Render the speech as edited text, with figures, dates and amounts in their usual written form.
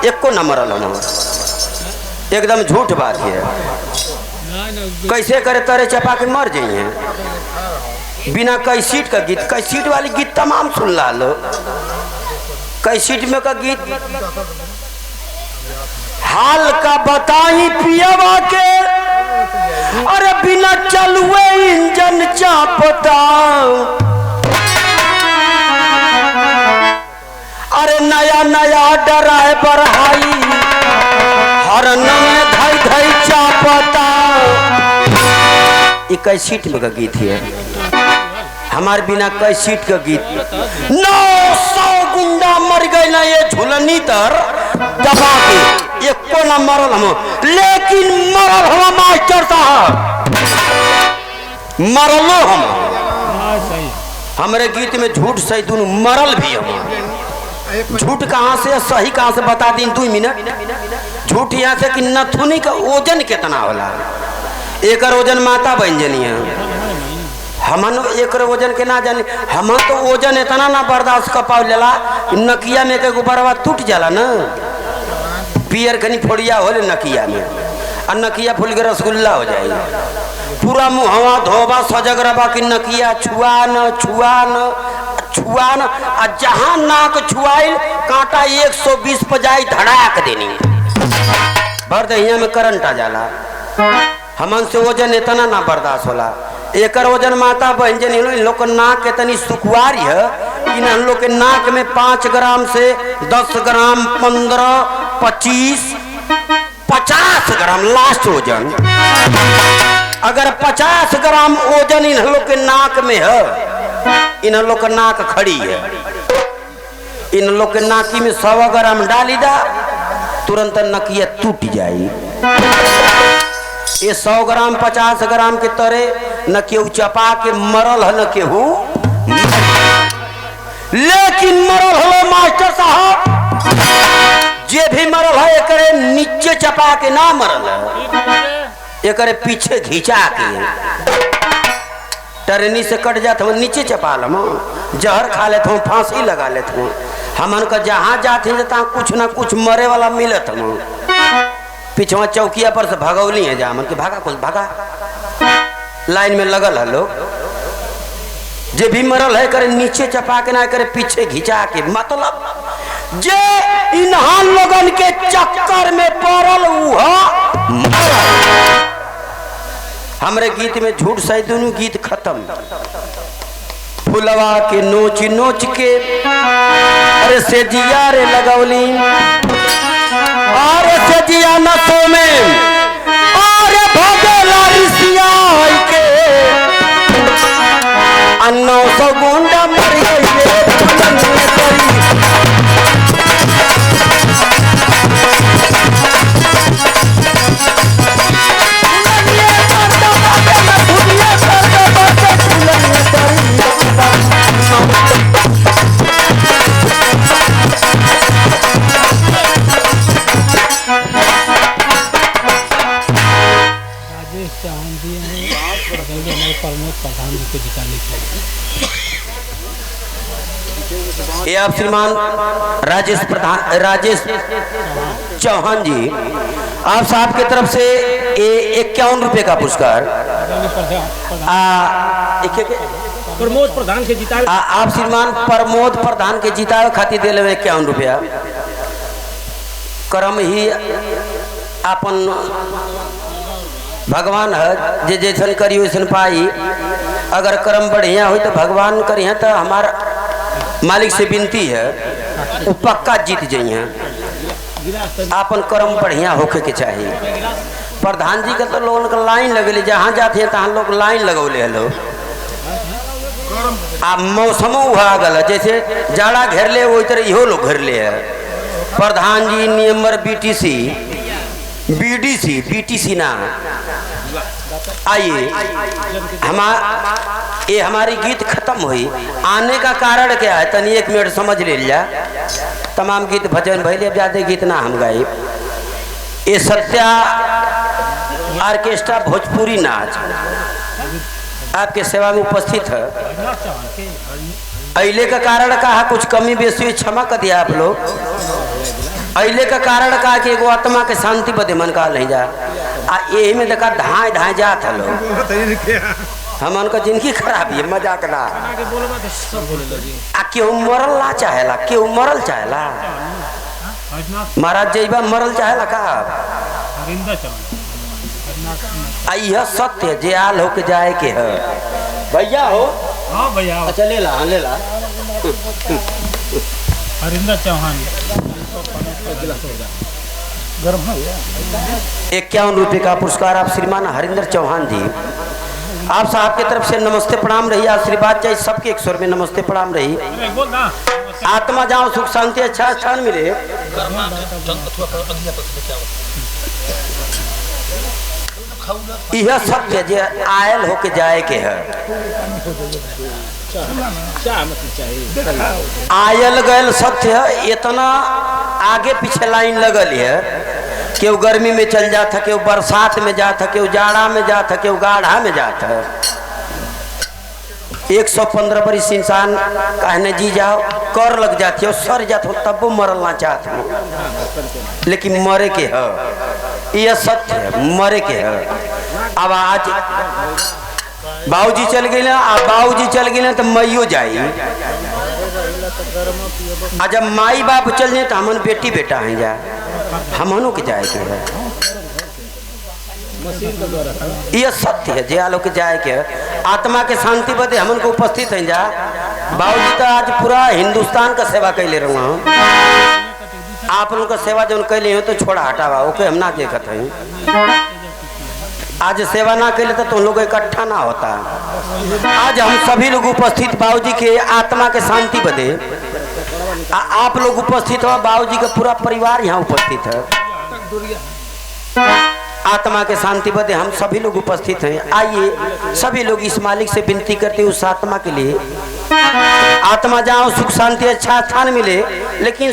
एको न मरल हम, एकदम झूठ बात है। कैसे करे तारे चपा के मर जाइए बिना कैसीट का गीत, कैसीट वाली गीत तमाम सुन ला लो। कैसीट में का गीत हाल का बताई पियावा के, अरे बिना चलुए इंजन चापता, अरे नया नया ड्राइवर हाई हरन में धई धई चापता। ये कैसीट में का गीत है, हमारे बिना कैसीट का गीत। 900 गुंडा मर गए ना ये झुलनी तर दबा के, एको ना मरल हम, लेकिन मरल हम मास्टर साहब, मरलो हम। हमारे गीत में झूठ सही दोनों, मरल भी हम। झूठ कहाँ से सही कहाँ से बता दी 2 मिनट। झूठ यहाँ से कि नथुनी का ओजन कितना होला, एक ओजन माता बन जनिया, हमन एक वजन के ना जाने, हम तो वजन इतना ना बर्दाश्त कर पाओ लेला, नकिया में के गुब्बारा टूट जाला ना, पियर कनी फोड़िया हो नकिया में, और नकिया फूल के रसगुल्ला हो जाए। पूरा मुहवा धोबा सजगरबा की नकिया छुआ न छुआ न छुआ न, आ जहाँ नाक छुआइल कांटा 120 पर जाई धड़ाक देनी, भर दहिया में करंट आ जाला। हमन से वजन इतना ना बर्दाश्त होला। एक वजन माता बहन जन इन लोग नाक के तनी सुकुआरी है, इन लोग के नाक में 5 ग्राम से 10 ग्राम 15 25 50 ग्राम लास्ट वजन। अगर 50 ग्राम वजन इन लोग के नाक में है, इन लोग का नाक खड़ी है, इन लोग के नाकी में 100 ग्राम डाली दा तुरंत नकिया टूट जाए। ये 100 ग्राम 50 ग्राम के तरे न केहू चपा के मरल है न केहू, लेकिन मरल हो मास्टर साहब, जे भी मरल है एकरे नीचे चपा के ना मरल है, एकरे पीछे घिंचा के टरनी से कट जाते हो, नीचे चपा लम, जहर खा लेते हो, फांसी लगा लेते हो। हमन का जहाँ जाते हैं कुछ ना कुछ मरे वाला मिलत हम, पिछवा चौकिया पर से भगौली है जा मन के भागा कुछ भागा, लाइन में लगल है लोग, जे भी मरल है करे नीचे चपा के ना करे पीछे घिंचा के, मतलब जे इन्हां लोगन के चक्कर में पड़ल हमरे गीत में झूठ सही दोनों गीत खत्म। फुलवा के नोच नोच के अरे से जिया रे लगौली, अरे से जिया नसों में अरे भगला रिसिया के, 900 गुंडा मर गए प्रमोद प्रधान जी को जिताने के लिए। ये आप श्रीमान राजेश चौहान जी, आप साहब की तरफ से 51 रुपए का पुरस्कार प्रमोद प्रधान के जिता, आप श्रीमान प्रमोद प्रधान के जितावे खातिर दिले 51 रुपया। कर्म ही अपन भगवान है, जे जैसन करी वैसन पाई। अगर कर्म बढ़िया हो तो भगवान करिए, तो हमारा मालिक से विनती है वो पक्का जीत जाइए। अपन कर्म बढ़िया होके के चाहिए। प्रधान जी का तो लोगन का लाइन लगेले, जहाँ जाते हैं तहाँ लोग लाइन लगौले है लोग। आ मौसमो हुआ गल, जैसे जाड़ा घेर ले वही तरह इहो लोग घेर ले है। प्रधान जी नियमर बीटीसी ना आइए। ये हमारी गीत खत्म हुई, आने का कारण क्या है तनी 1 मिनट समझ ले लिया। तमाम गीत भजन भैले, ज्यादा गीत ना हम गाए। ये सत्या ऑर्केस्ट्रा भोजपुरी नाच आपके सेवा में उपस्थित है। अइले का कारण कहा कुछ कमी बेसी क्षमा कर दिया आप लोग। अइले का कारण का कि एगो आत्मा के शांति बदे मन का नहीं जा आ यही में देखा धाए धाए जात है लोग हमन का जिंदगी खराब है मजाक ना आगे बोलो बात सब बोले लगी आ केहू मरल ना चाहेला केहू मरल चाहेला महाराज जैबा मरल चाहेला का हरिंदर चौहान आ यह सत्य जे आल होके जाए के है भैया हो हाँ भैया अच्छा ले ला हरिंदर चौहान गर्म है 51 रुपये का पुरस्कार आप श्रीमान हरिंदर चौहान जी आप साहब की तरफ से नमस्ते प्रणाम रही आशीर्वाद चाहिए सबके 100 रुपये नमस्ते प्रणाम रही बोल ना आत्मा जाओ सुख शांति अच्छा स्थान मिले यह सत्य जे आयल होके जाए के है आयल गयल सत्य इतना आगे पीछे लाइन लगल है केहू गर्मी में चल जाता केहू बरसात में जाता केहू जाड़ा में जाता केहू गाढ़ा में जाता 115 बरिस इंसान कहने जी जाओ कर लग जाती हो सर जाते हो तब वो मरना चाहते हो लेकिन मरे के है यह सत्य है मरे के है अब आज बाबूजी चल गए ना बाबूजी चल गए ना तो मैयो जाई आ जब माई बाप चल जाए तो हमन बेटी बेटा हैं जा हमनों के जाए के है यह सत्य है जे आलो के जाए के आत्मा के शांति बदे हमन को उपस्थित हैं जा बाबूजी तो आज पूरा हिंदुस्तान का सेवा कैले रहा हूँ आप लोग का सेवा जो कैले हो तो छोड़ा हटावा ओके हम ना देखत हैं आज सेवा ना कैले तो तुम लोग इकट्ठा ना होता आज हम सभी लोग उपस्थित बाबूजी के आत्मा के शांति बदे आप लोग उपस्थित हो बाबूजी का पूरा परिवार यहाँ उपस्थित है आत्मा के शांति बदे हम सभी लोग उपस्थित हैं आइए सभी लोग इस मालिक से विनती करते हैं उस आत्मा के लिए आत्मा जाओ सुख शांति अच्छा स्थान मिले लेकिन